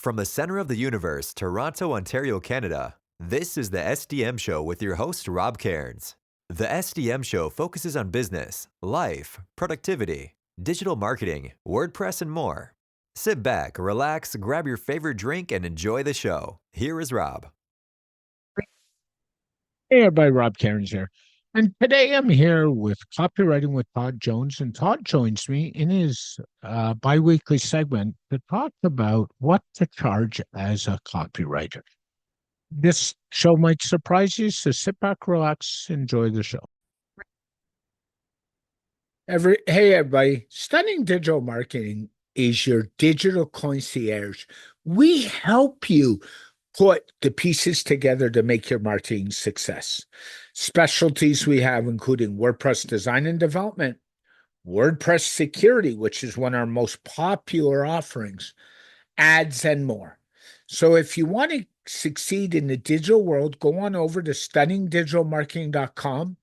From the center of the universe, Toronto, Ontario, Canada, this is the SDM Show with your host, Rob Cairns. The SDM Show focuses on business, life, productivity, digital marketing, WordPress, and more. Sit back, relax, grab your favorite drink, and enjoy the show. Here is Rob. Hey everybody, Rob Cairns here. And today I'm here with Copywriting with Todd Jones, and Todd joins me in his bi-weekly segment to talk about what to charge as a copywriter. This show might surprise you, so sit back, relax, enjoy the show. Hey everybody, Stunning Digital Marketing is your digital concierge. We help you put the pieces together to make your marketing success. Specialties we have including WordPress design and development, WordPress security, which is one of our most popular offerings, ads, and more. So if you want to succeed in the digital world, go on over to stunningdigitalmarketing.com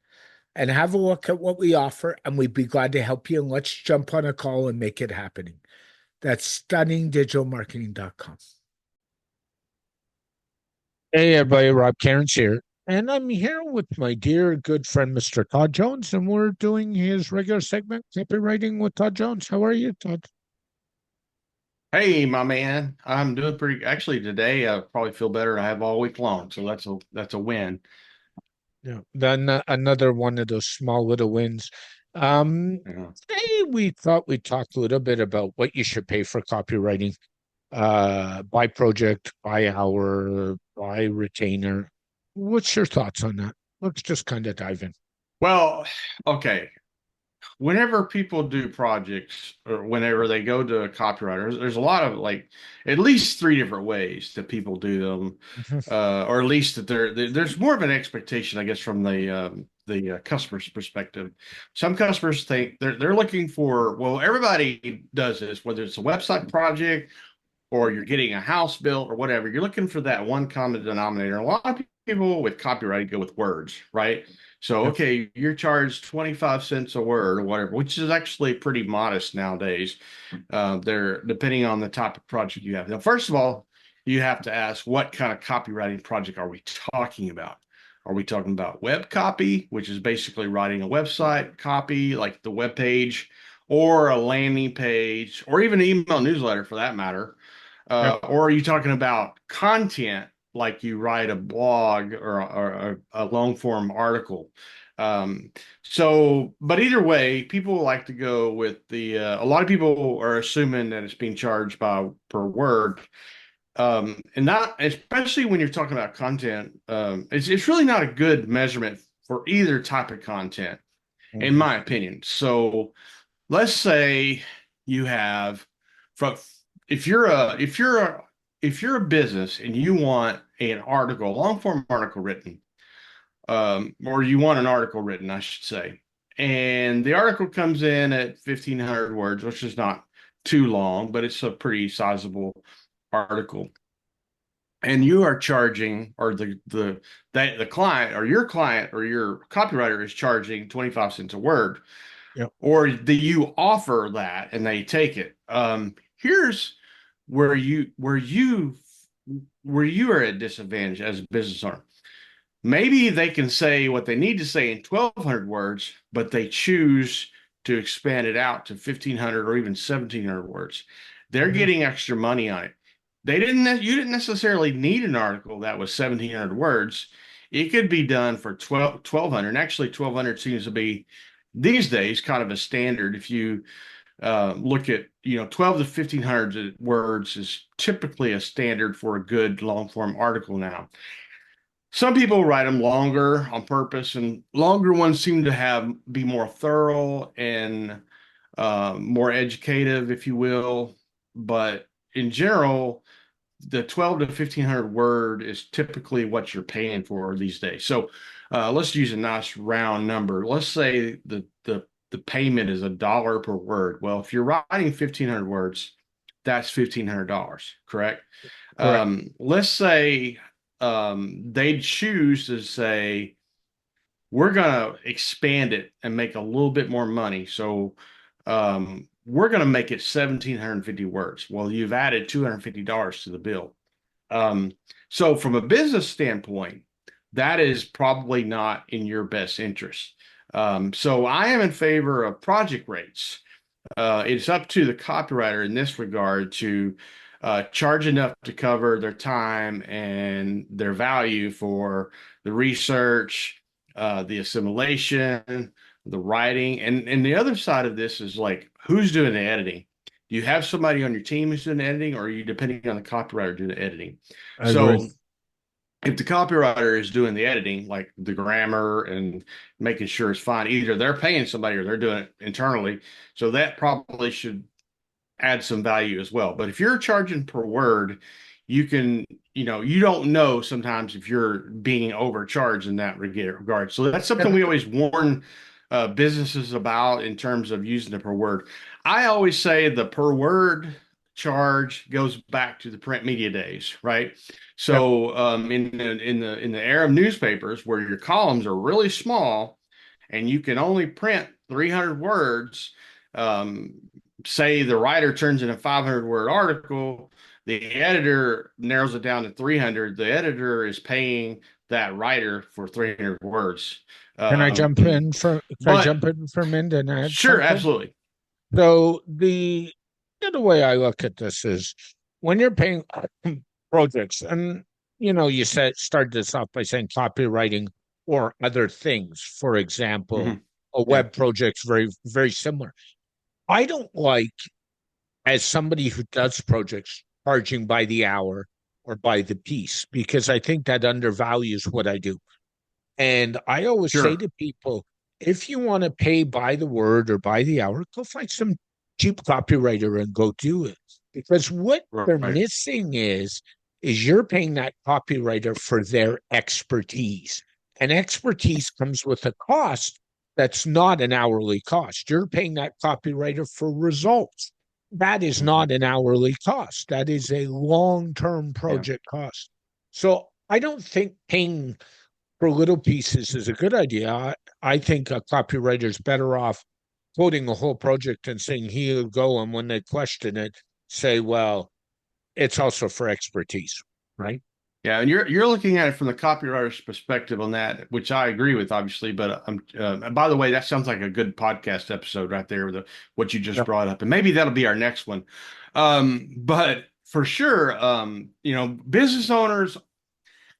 and have a look at what we offer, and we'd be glad to help you. And let's jump on a call and make it happen. That's stunningdigitalmarketing.com. Hey everybody, Rob Cairns here, and I'm here with my dear good friend, Mr. Todd Jones, and we're doing his regular segment, Copywriting with Todd Jones. How are you, Todd? Hey, my man, I'm doing pretty. Actually, today I probably feel better than I have all week long, so that's a win. Yeah, then another one of those small little wins. Yeah. Today we thought we'd talk a little bit about what you should pay for copywriting, by project, by hour, by retainer. What's your thoughts on that? Let's just kind of dive in. Well, okay. Whenever people do projects or whenever they go to a copywriter, there's a lot of at least three different ways that people do them, or at least that there's more of an expectation, I guess, from the customer's perspective. Some customers think they're looking for, well, everybody does this, whether it's a website project or you're getting a house built or whatever, you're looking for that one common denominator. A lot of people with copywriting go with words, right? So, okay, you're charged 25 cents a word or whatever, which is actually pretty modest nowadays. They're depending on the type of project you have. Now, first of all, you have to ask, what kind of copywriting project are we talking about? Are we talking about web copy, which is basically writing a website copy, like the web page, or a landing page, or even an email newsletter for that matter? Or are you talking about content, like you write a blog or a long form article? But either way, people like to go with a lot of people are assuming that it's being charged per word. And not, especially when you're talking about content, it's really not a good measurement for either type of content, in my opinion. So let's say you have from if you're a business and you want an article, a long form article written, or you want an article written, I should say, and the article comes in at 1,500 words, which is not too long, but it's a pretty sizable article, and you are charging, or the client or your copywriter is charging 25 cents a word. Yep. Or do you offer that and they take it? Here's where you are at disadvantage as a business owner. Maybe they can say what they need to say in 1,200 words, but they choose to expand it out to 1,500 or even 1,700 words. They're getting extra money on it. You didn't necessarily need an article that was 1,700 words. It could be done for 1,200. And actually, 1,200 seems to be these days kind of a standard. If you look at 12 to 1,500 words is typically a standard for a good long form article now. Some people write them longer on purpose, and longer ones seem to be more thorough and more educative, if you will. But in general, the 12 to 1,500 word is typically what you're paying for these days. So let's use a nice round number. Let's say the payment is $1 per word. Well, if you're writing 1,500 words, that's $1,500, correct? Let's say they choose to say, we're going to expand it and make a little bit more money. So we're going to make it 1,750 words. Well, you've added $250 to the bill. Um, so from a business standpoint, that is probably not in your best interest. So I am in favor of project rates. It's up to the copywriter in this regard to charge enough to cover their time and their value for the research, the assimilation, the writing, and the other side of this is like who's doing the editing. Do you have somebody on your team who's doing the editing, or are you depending on the copywriter doing the editing? I agree. So if the copywriter is doing the editing, like the grammar and making sure it's fine, either they're paying somebody or they're doing it internally. So that probably should add some value as well. But if you're charging per word, you can, you don't know sometimes if you're being overcharged in that regard. So that's something we always warn businesses about in terms of using it per word. I always say the per word charge goes back to the print media days, right? So in the era of newspapers where your columns are really small and you can only print 300 words, um, say the writer turns in a 500-word article, the editor narrows it down to 300. The editor is paying that writer for 300 words. Can I jump in for But a minute and add sure, something? absolutely. So the other way I look at this is when you're paying projects, and you started this off by saying copywriting or other things. For example, Mhm. a Yeah. web project's very, very similar. I don't like, as somebody who does projects, charging by the hour or by the piece, because I think that undervalues what I do. And I always say Sure. to people, if you want to pay by the word or by the hour, go find some cheap copywriter and go do it. Because what they're Right. missing is you're paying that copywriter for their expertise. And expertise comes with a cost that's not an hourly cost. You're paying that copywriter for results. That is Mhm. not an hourly cost. That is a long-term Yeah. project cost. So I don't think paying for little pieces is a good idea. I think a copywriter is better off quoting a whole project and saying, here you go. And when they question it, say, well, it's also for expertise, right? Yeah, and you're looking at it from the copywriter's perspective on that, which I agree with, obviously. But by the way, that sounds like a good podcast episode right there with what you just Yeah. brought up, and maybe that'll be our next one. But for sure, business owners,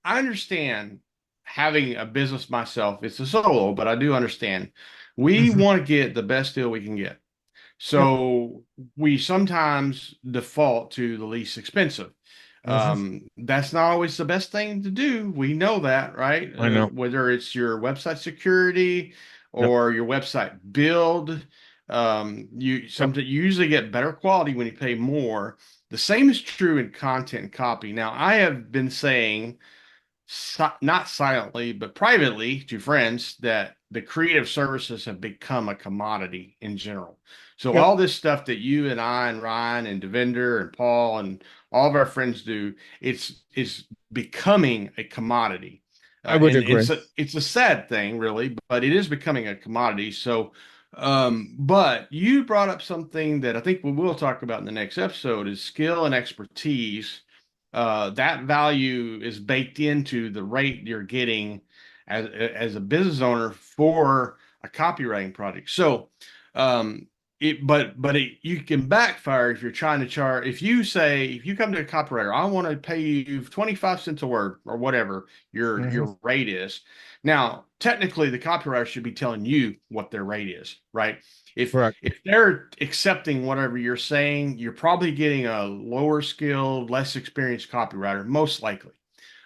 I understand having a business myself. It's a solo, but I do understand. We Mm-hmm. want to get the best deal we can get. Yep. So we sometimes default to the least expensive. Mm-hmm. That's not always the best thing to do. We know that, right? I know. Whether it's your website security Yep. or your website build, Yep. you usually get better quality when you pay more. The same is true in content and copy. Now, I have been saying not silently, but privately to friends that the creative services have become a commodity in general. So Yep. all this stuff that you and I and Ryan and Devender and Paul and all of our friends do, it's becoming a commodity. I would And agree. it's a sad thing, really, but it is becoming a commodity. So, but you brought up something that I think we will talk about in the next episode is skill and expertise. That value is baked into the rate you're getting as a business owner for a copywriting project. So, you can backfire if you're trying to charge. If you come to a copywriter, I want to pay you 25 cents a word or whatever Mm-hmm. your rate is. Now, technically, the copywriter should be telling you what their rate is, right? If Correct. if they're accepting whatever you're saying, you're probably getting a lower skilled, less experienced copywriter, most likely.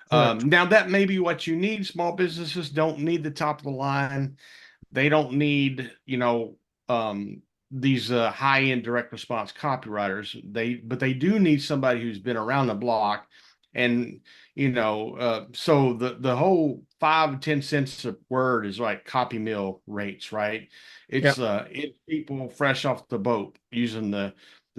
Correct. Now that may be what you need. Small businesses don't need the top of the line. They don't need, these high-end direct response copywriters. But they do need somebody who's been around the block. And, so the whole 5 to 10 cents a word is like copy mill rates, right? Yeah. It's people fresh off the boat using the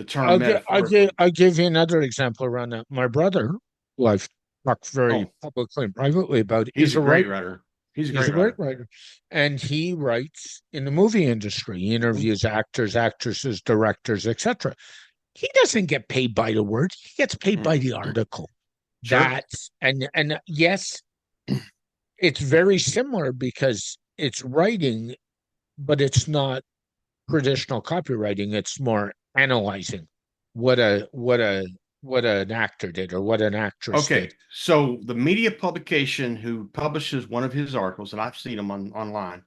term metaphorically. I'll give you another example around that. My brother, who I've talked very Oh, publicly and privately about, he's is a a great writer. writer. He's a He's a great great writer. writer. And he writes in the movie industry. He interviews actors, actresses, directors, etc. He doesn't get paid by the word. He gets paid by Mm. the article. Sure. That's and yes, it's very similar because it's writing, but it's not traditional copywriting. It's more analyzing what a what a what an actor did or what an actress did. Okay, so the media publication who publishes one of his articles, and I've seen them online,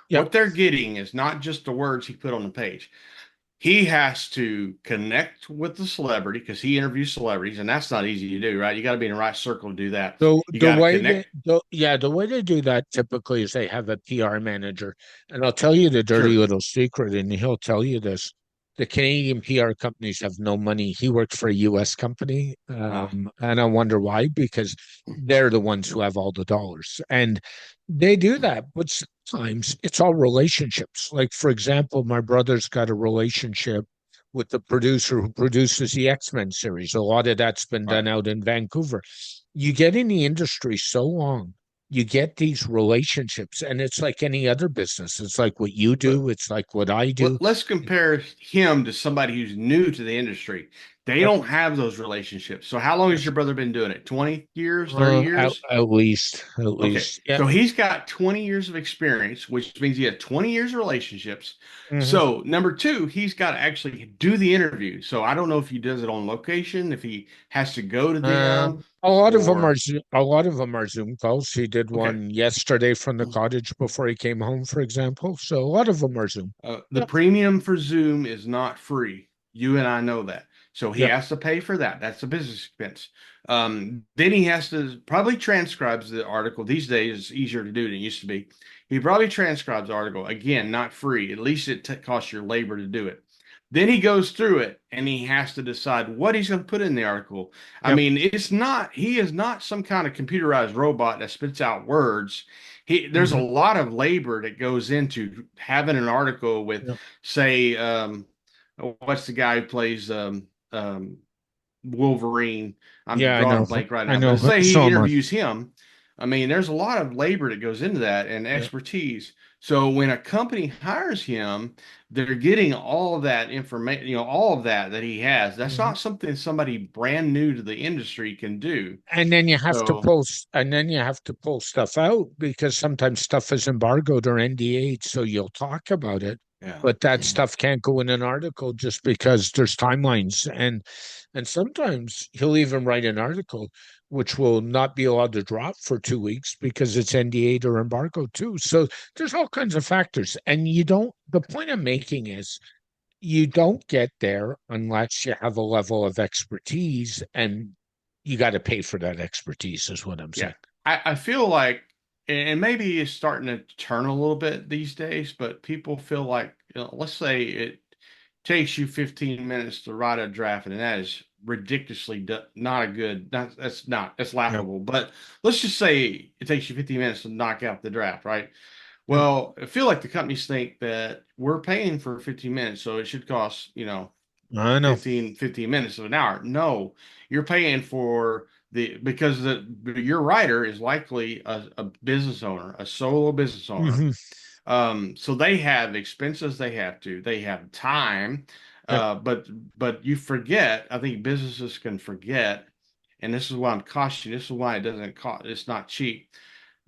Yep. what they're getting is not just the words he put on the page. He has to connect with the celebrity because he interviews celebrities, and that's not easy to do, right? You got to be in the right circle to do that. You The got to way they connect. the way they do that typically is they have a PR manager. And I'll tell you the dirty Sure. little secret, and he'll tell you this. The Canadian PR companies have no money. He works for a US company. Uh, And I wonder why, because they're the ones who have all the dollars. And they do that, but sometimes it's all relationships. Like, for example, my brother's got a relationship with the producer who produces the X-Men series. A lot of that's been right. done out in Vancouver. You get in the industry so long, you get these relationships, and it's like any other business. It's like what you But do, it's like what I do. let's compare him to somebody who's new to the industry. They Yep. don't have those relationships. So how long has Yes. your brother been doing it? 20 years, 30 At, years? at least, at Okay. least. Yeah. So he's got 20 years of experience, which means he had 20 years of relationships. Hmm. So number two, he's got to actually do the interview. So I don't know if he does it on location, if he has to go to them A lot of them are or A lot of them are Zoom calls. He did okay. one yesterday from the cottage before he came home, for example. So a lot of them are Zoom. The Yep. premium for Zoom is not free. You and I know that. So he Yep. has to pay for that. That's a business expense. Then he has to probably transcribes the article. These days, it's easier to do than it used to be. He probably transcribes the article. Again, not free. At least it costs your labor to do it. Then he goes through it and he has to decide what he's going to put in the article. I Yep. mean, he is not some kind of computerized robot that spits out words. There's a Hmm. lot of labor that goes into having an article with, Yep. say, what's the guy who plays Wolverine? I'm Yeah, I drawing a know. blank right I now, but know. say he So am I. interviews him. I mean, there's a lot of labor that goes into that and Yeah. expertise. So when a company hires him, they're getting all of that information, all of that he has. That's Mhm. not something somebody brand new to the industry can do. So, And then you have to pull stuff out because sometimes stuff is embargoed or NDA'd, so you'll talk about it, yeah. but that stuff can't go in an article just because there's timelines. And sometimes he'll even write an article which will not be allowed to drop for 2 weeks because it's NDA'd or embargoed too. So there's all kinds of factors. And the point I'm making is you don't get there unless you have a level of expertise, and you got to pay for that expertise, is what I'm Yeah. saying. I feel like, and maybe it's starting to turn a little bit these days, but people feel like, let's say it takes you 15 minutes to write a draft, and that is ridiculously not a good, that's Yep. laughable. But let's just say it takes you 15 minutes to knock out the draft, right? Yep. Well, I feel like the companies think that we're paying for 15 minutes, so it should cost, I know. 15 minutes of an hour. No, you're paying for because your writer is likely a business owner, a solo business owner. Hmm. So they have expenses they have time. Yep. But you forget, I think businesses can forget, and this is why I'm cautioning, this is why it doesn't cost, it's not cheap.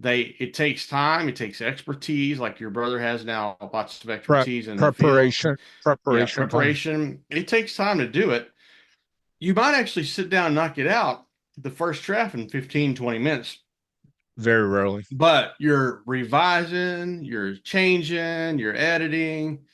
It takes time, it takes expertise, like your brother has now, lots of expertise in the field. Yeah, Preparation time. preparation. It takes time to do it. You might actually sit down and knock it out the first draft in 15, 20 minutes, Very rarely. but you're revising, you're changing, you're editing.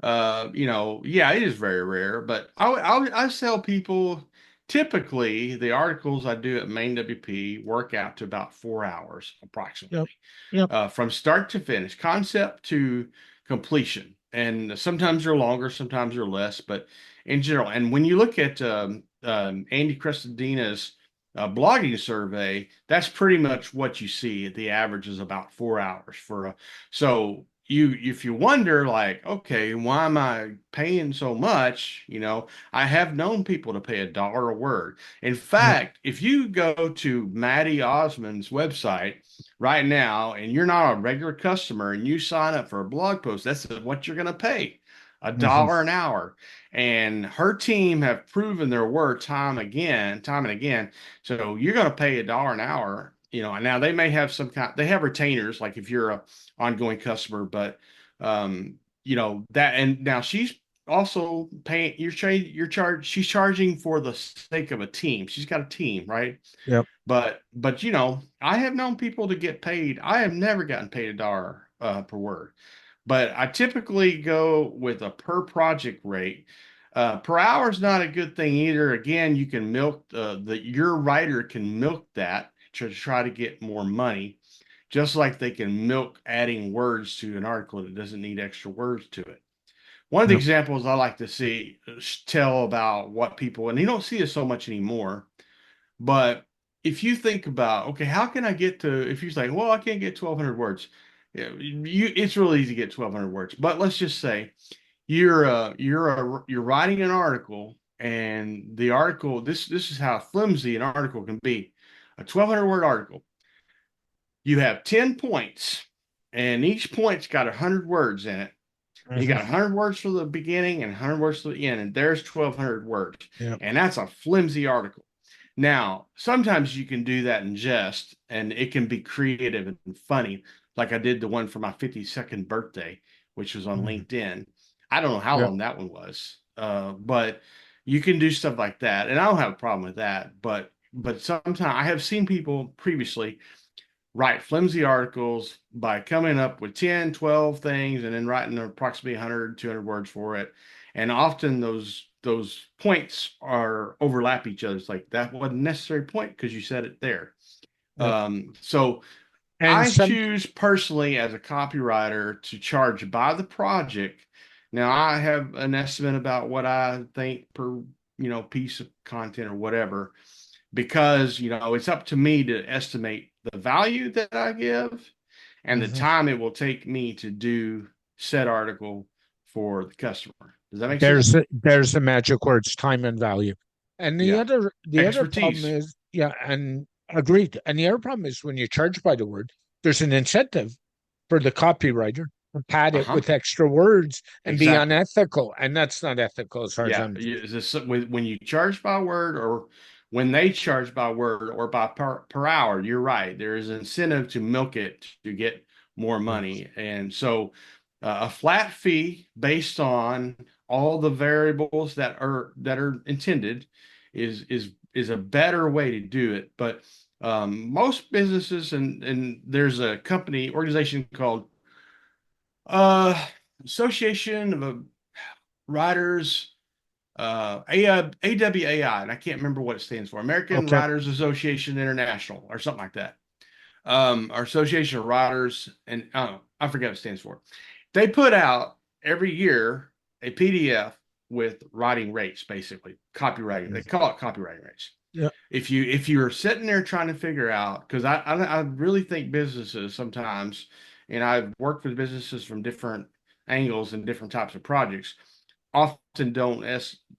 Yeah, it is very rare, but I tell people typically the articles I do at Main WP work out to about 4 hours Yep. approximately, Yep. from start to finish, concept to completion. And sometimes they're longer, sometimes they're less, but in general. And when you look at Andy Crestodina's blogging survey, that's pretty much what you see. The average is about 4 hours for a. So if you wonder, like, okay, why am I paying so much? I have known people to pay $1 a word. In Yeah. fact, if you go to Maddie Osmond's website right now and you're not a regular customer and you sign up for a blog post, that's what you're going to pay, a Mhm. dollar an hour. And her team have proven their worth time and again. So you're going to pay $1 an hour. Now they may have they have retainers, like if you're a ongoing customer, but that, and now she's also paying, she's charging for the sake of a team. She's got a team, right? Yep. But I have known people to get paid. I have never gotten paid $1 per word, but I typically go with a per project rate. Per hour is not a good thing either. Again, you can milk your writer can milk that to try to get more money, just like they can milk adding words to an article that doesn't need extra words to it. One of the Yep. examples I like to see tell about what people, and you don't see it so much anymore, but if you think about, okay, how can I get to, if you're like, well, I can't get 1,200 words. Yeah, it's really easy to get 1,200 words. But let's just say you're writing an article, and the article, this is how flimsy an article can be. A 1,200 word article. You have 10 points, and each point's got 100 words in it. And you Mhm. got 100 words for the beginning and 100 words for the end, and there's 1,200 words. Yep. And that's a flimsy article. Now, sometimes you can do that in jest, and it can be creative and funny, like I did the one for my 52nd birthday, which was on Mhm. LinkedIn. I don't know how Yep. long that one was, but you can do stuff like that, and I don't have a problem with that. But sometimes I have seen people previously write flimsy articles by coming up with 10, 12 things and then writing approximately 100, 200 words for it. And often those points are overlap each other. It's like that wasn't a necessary point because you said it there. Yep. So And I some. choose personally as a copywriter to charge by the project. Now I have an estimate about what I think per piece of content or whatever, because it's up to me to estimate the value that I give and the Mhm. time it will take me to do said article for the customer. Does that make There's sense? the magic words, time and value. And the Yeah. other problem Expertise. is, yeah, and agreed. And the other problem is when you charge by the word, there's an incentive for the copywriter to pad it Uh-huh. with extra words and be Exactly. unethical. And that's not ethical as far as Yeah. I'm. When you charge by word, or when they charge by word or by per hour, you're right. There is incentive to milk it to get more money. And so a flat fee based on all the variables that are intended is a better way to do it. But most businesses, and there's a company organization called uh, Association of Writers, AWAI, and I can't remember what it stands for, American Okay. Writers Association International or something like that. Our Association of Writers, and I forget what it stands for. They put out every year a PDF with writing rates, basically copywriting. They call it copywriting rates. Yeah. If you're sitting there trying to figure out, because I really think businesses sometimes, and I've worked with businesses from different angles and different types of projects, often don't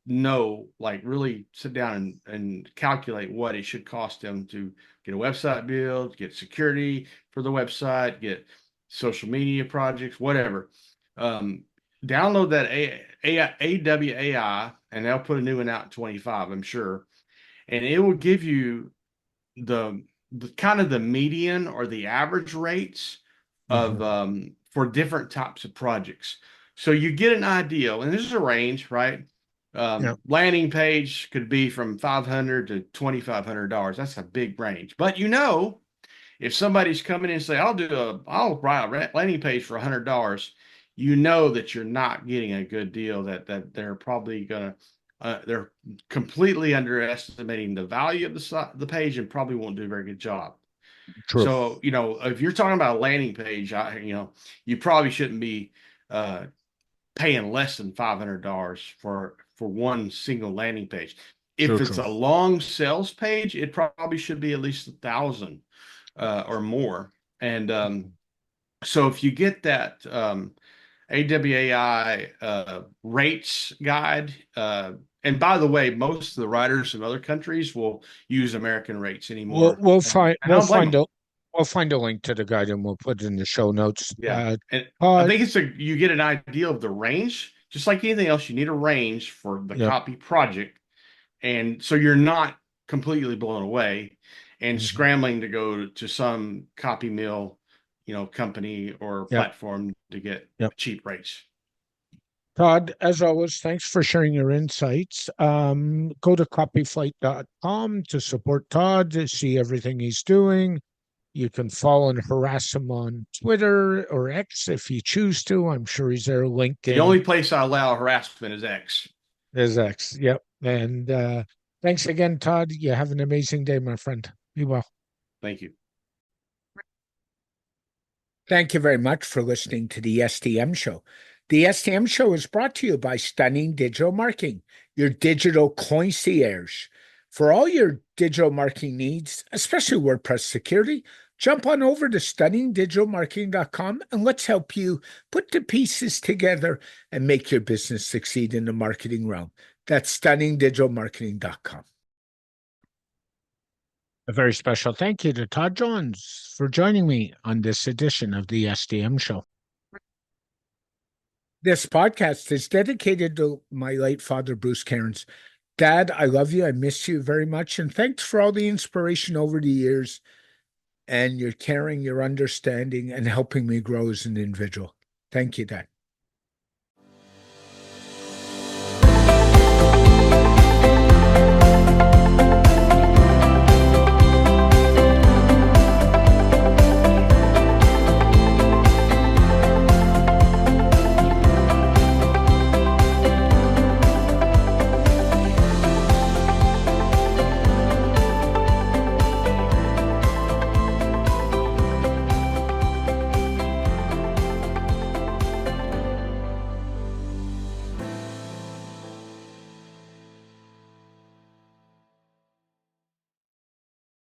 know, like, really sit down and calculate what it should cost them to get a website built, get security for the website, get social media projects, whatever. Um, Download that AWAI, and they'll put a new one out in 25, I'm sure, and it will give you the, the kind of the median or the average rates of Mhm. for different types of projects. So you get an idea, and this is a range, right? Yeah. Landing page could be from $500 to $2,500. That's a big range. But if somebody's coming in and say, I'll write a landing page for $100, you know that you're not getting a good deal. That they're probably gonna, they're completely underestimating the value of the page and probably won't do a very good job. True. So, if you're talking about a landing page, you probably shouldn't be uh, paying less than $500 for one single landing page. True. If it's True. a long sales page, it probably should be at least 1,000 or more. And So if you get that AWAI rates guide, and by the way, most of the writers in other countries will use American rates We'll anymore, we'll and find I don't blame them. we'll find a link to the guide and we'll put it in the show notes. Yeah, and I Todd, think you get an idea of the range, just like anything else. You need a range for the yep. copy project, and so you're not completely blown away and Mhm. scrambling to go to some copy mill, company or Yep. platform to get Yep. cheap rates. Todd, as always, thanks for sharing your insights. Go to copyflight.com to support Todd, to see everything he's doing. You can follow and harass him on Twitter or X if you choose to. I'm sure he's there. The LinkedIn only place I allow harassment is X. is X. Yep. And thanks again, Todd. You have an amazing day, my friend. Be well. Thank you. Thank you very much for listening to the STM Show. The STM Show is brought to you by Stunning Digital Marketing, your digital concierge. For all your digital marketing needs, especially WordPress security, jump on over to stunningdigitalmarketing.com and let's help you put the pieces together and make your business succeed in the marketing realm. That's stunningdigitalmarketing.com. A very special thank you to Todd Jones for joining me on this edition of the SDM Show. This podcast is dedicated to my late father, Bruce Cairns. Dad, I love you. I miss you very much. And thanks for all the inspiration over the years and your caring, your understanding, and helping me grow as an individual. Thank you, Dad.